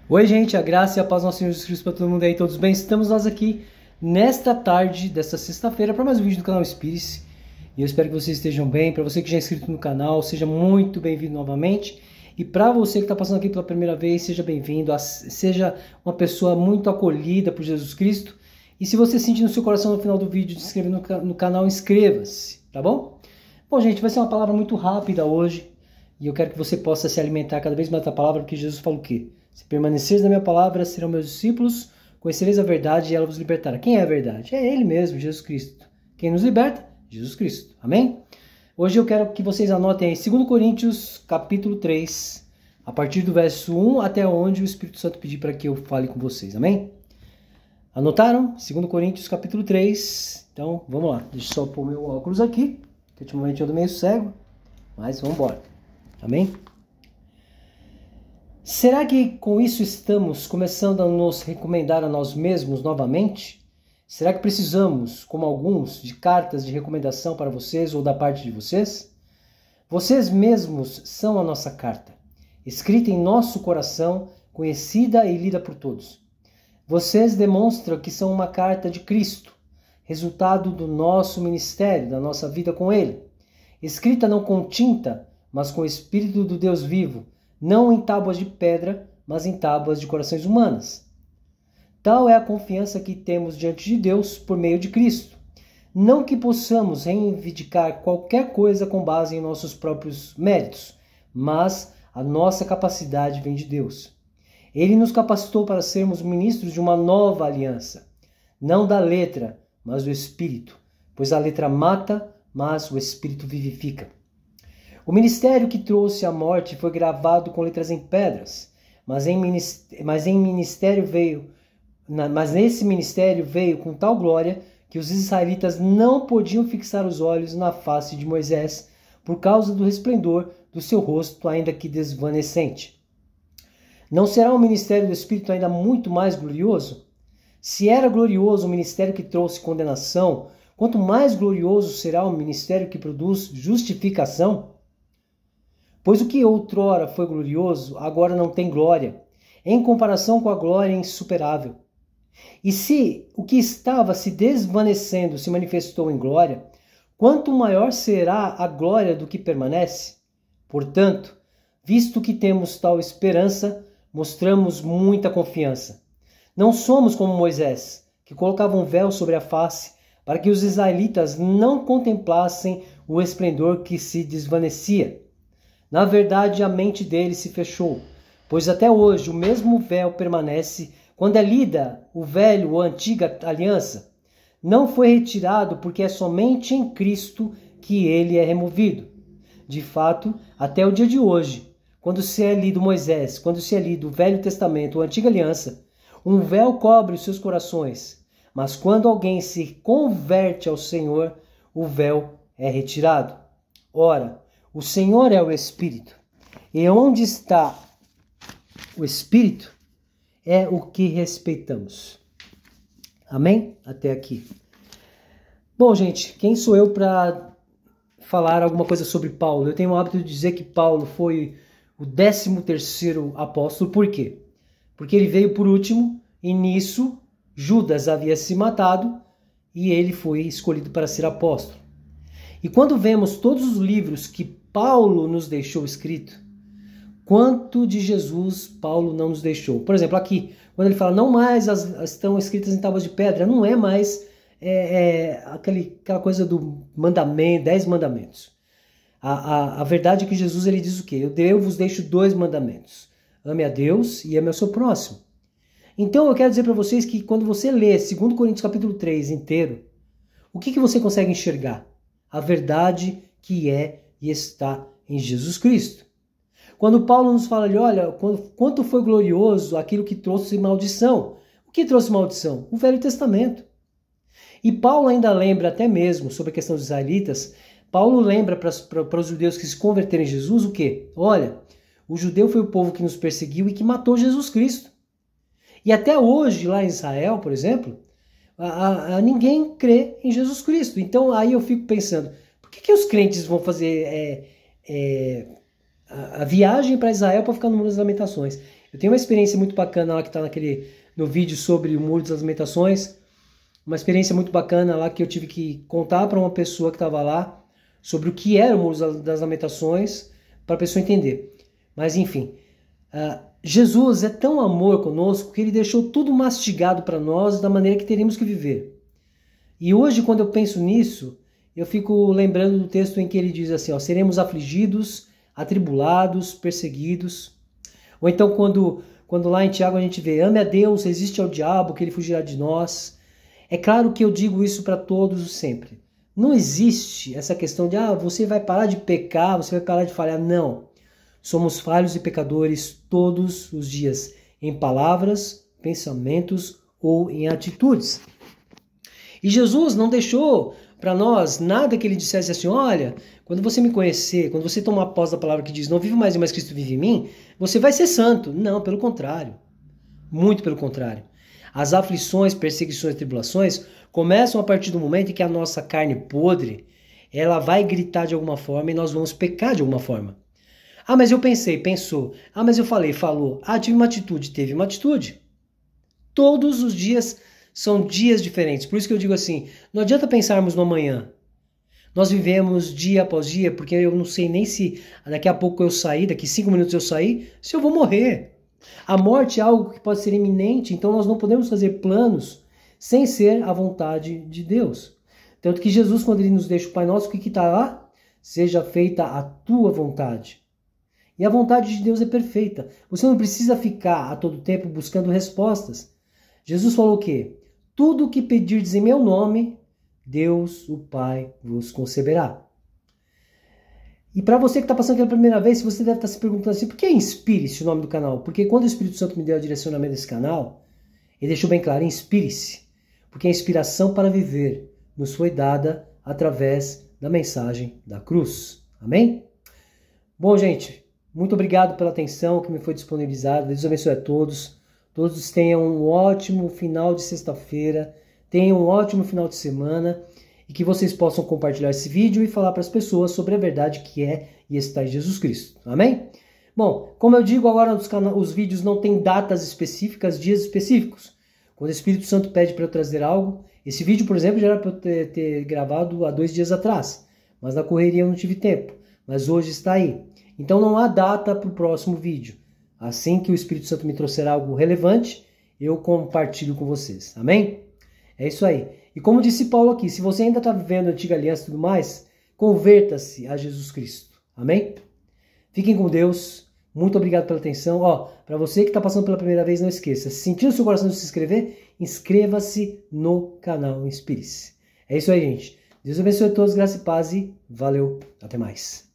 Oi, gente, a graça e a paz do nosso Senhor Jesus Cristo para todo mundo aí, todos bem? Estamos nós aqui nesta tarde desta sexta-feira para mais um vídeo do canal Espírito. E eu espero que vocês estejam bem. Para você que já é inscrito no canal, seja muito bem-vindo novamente. E para você que está passando aqui pela primeira vez, seja bem-vindo, seja uma pessoa muito acolhida por Jesus Cristo. E se você sentir no seu coração no final do vídeo de se inscrever no canal, inscreva-se, tá bom? Bom, gente, vai ser uma palavra muito rápida hoje. E eu quero que você possa se alimentar cada vez mais da palavra, porque Jesus falou o quê? Se permaneceres na minha palavra, serão meus discípulos, conhecereis a verdade e ela vos libertará. Quem é a verdade? É Ele mesmo, Jesus Cristo. Quem nos liberta? Jesus Cristo. Amém? Hoje eu quero que vocês anotem aí 2 Coríntios, capítulo 3, a partir do verso 1 até onde o Espírito Santo pedir para que eu fale com vocês. Amém? Anotaram? 2 Coríntios, capítulo 3. Então, vamos lá. Deixa eu só pôr meu óculos aqui, que ultimamente eu ando meio cego, mas vamos embora. Amém? Será que com isso estamos começando a nos recomendar a nós mesmos novamente? Será que precisamos, como alguns, de cartas de recomendação para vocês ou da parte de vocês? Vocês mesmos são a nossa carta, escrita em nosso coração, conhecida e lida por todos. Vocês demonstram que são uma carta de Cristo, resultado do nosso ministério, da nossa vida com Ele, escrita não com tinta, mas com o Espírito do Deus vivo, não em tábuas de pedra, mas em tábuas de corações humanas. Tal é a confiança que temos diante de Deus por meio de Cristo. Não que possamos reivindicar qualquer coisa com base em nossos próprios méritos, mas a nossa capacidade vem de Deus. Ele nos capacitou para sermos ministros de uma nova aliança, não da letra, mas do Espírito, pois a letra mata, mas o Espírito vivifica. O ministério que trouxe a morte foi gravado com letras em pedras, mas nesse ministério veio com tal glória que os israelitas não podiam fixar os olhos na face de Moisés por causa do resplendor do seu rosto, ainda que desvanecente. Não será o ministério do Espírito ainda muito mais glorioso? Se era glorioso o ministério que trouxe condenação, quanto mais glorioso será o ministério que produz justificação? Pois o que outrora foi glorioso, agora não tem glória, em comparação com a glória insuperável. E se o que estava se desvanecendo se manifestou em glória, quanto maior será a glória do que permanece? Portanto, visto que temos tal esperança, mostramos muita confiança. Não somos como Moisés, que colocava um véu sobre a face, para que os israelitas não contemplassem o esplendor que se desvanecia. Na verdade, a mente dele se fechou, pois até hoje o mesmo véu permanece quando é lida o velho ou a antiga aliança. Não foi retirado porque é somente em Cristo que ele é removido. De fato, até o dia de hoje, quando se é lido Moisés, quando se é lido o Velho Testamento ou a Antiga Aliança, um véu cobre os seus corações, mas quando alguém se converte ao Senhor, o véu é retirado. Ora, o Senhor é o Espírito, e onde está o Espírito é o que respeitamos. Amém? Até aqui. Bom, gente, quem sou eu para falar alguma coisa sobre Paulo? Eu tenho o hábito de dizer que Paulo foi o 13º apóstolo. Por quê? Porque ele veio por último e nisso Judas havia se matado e ele foi escolhido para ser apóstolo. E quando vemos todos os livros que Paulo nos deixou escrito, quanto de Jesus Paulo não nos deixou? Por exemplo, aqui, quando ele fala, não mais estão escritas em tábuas de pedra, não é mais aquela coisa do mandamento, 10 mandamentos. A verdade é que Jesus ele diz o quê? Eu vos deixo 2 mandamentos. Ame a Deus e ame ao seu próximo. Então eu quero dizer para vocês que quando você lê 2 Coríntios capítulo 3 inteiro, o que você consegue enxergar? A verdade que é e está em Jesus Cristo. Quando Paulo nos fala ali, olha, quanto foi glorioso aquilo que trouxe maldição. O que trouxe maldição? O Velho Testamento. E Paulo ainda lembra até mesmo sobre a questão dos israelitas, Paulo lembra para os judeus que se converteram em Jesus o quê? Olha, o judeu foi o povo que nos perseguiu e que matou Jesus Cristo. E até hoje, lá em Israel, por exemplo, ninguém crê em Jesus Cristo. Então aí eu fico pensando, por que os crentes vão fazer a viagem para Israel para ficar no Muro das Lamentações. Eu tenho uma experiência muito bacana lá que está no vídeo sobre o Muro das Lamentações. Uma experiência muito bacana lá que eu tive que contar para uma pessoa que estava lá sobre o que era o Muro das Lamentações para a pessoa entender. Mas enfim, Jesus é tão amor conosco que ele deixou tudo mastigado para nós da maneira que teríamos que viver. E hoje, quando eu penso nisso, eu fico lembrando do texto em que ele diz assim, ó, seremos afligidos, atribulados, perseguidos. Ou então quando lá em Tiago a gente vê, ame a Deus, resiste ao diabo, que ele fugirá de nós. É claro que eu digo isso para todos sempre. Não existe essa questão de, você vai parar de pecar, você vai parar de falhar. Não. Somos falhos e pecadores todos os dias, em palavras, pensamentos ou em atitudes. E Jesus não deixou para nós nada que ele dissesse assim, olha, quando você me conhecer, quando você tomar posse da palavra que diz, não vivo mais eu, mas Cristo vive em mim, você vai ser santo. Não, pelo contrário. Muito pelo contrário. As aflições, perseguições e tribulações começam a partir do momento em que a nossa carne podre, ela vai gritar de alguma forma e nós vamos pecar de alguma forma. Mas eu pensei, pensou. Mas eu falei, falou. Tive uma atitude, teve uma atitude. Todos os dias são dias diferentes. Por isso que eu digo assim, não adianta pensarmos no amanhã. Nós vivemos dia após dia, porque eu não sei nem se daqui a pouco eu sair, daqui 5 minutos eu sair, se eu vou morrer. A morte é algo que pode ser iminente, então nós não podemos fazer planos sem ser a vontade de Deus. Tanto que Jesus, quando ele nos deixa o Pai Nosso, o que está lá? Seja feita a tua vontade. E a vontade de Deus é perfeita. Você não precisa ficar a todo tempo buscando respostas. Jesus falou o quê? Tudo o que pedirdes em meu nome, Deus, o Pai, vos concederá. E para você que está passando pela primeira vez, você deve estar se perguntando assim, por que Inspire-se o nome do canal? Porque quando o Espírito Santo me deu o direcionamento desse canal, ele deixou bem claro, inspire-se. Porque a inspiração para viver nos foi dada através da mensagem da cruz. Amém? Bom, gente, muito obrigado pela atenção que me foi disponibilizada. Deus abençoe a todos. Todos tenham um ótimo final de sexta-feira. Tenham um ótimo final de semana. E que vocês possam compartilhar esse vídeo e falar para as pessoas sobre a verdade que é e está em Jesus Cristo. Amém? Bom, como eu digo agora, os vídeos não têm datas específicas, dias específicos. Quando o Espírito Santo pede para eu trazer algo, esse vídeo, por exemplo, já era para eu ter gravado há 2 dias atrás. Mas na correria eu não tive tempo. Mas hoje está aí. Então não há data para o próximo vídeo. Assim que o Espírito Santo me trouxer algo relevante, eu compartilho com vocês. Amém? É isso aí. E como disse Paulo aqui, se você ainda está vivendo a antiga aliança e tudo mais, converta-se a Jesus Cristo. Amém? Fiquem com Deus. Muito obrigado pela atenção. Para você que está passando pela primeira vez, não esqueça. Se sentir no seu coração de se inscrever, inscreva-se no canal Inspire-se. É isso aí, gente. Deus abençoe a todos, graça e paz e valeu. Até mais.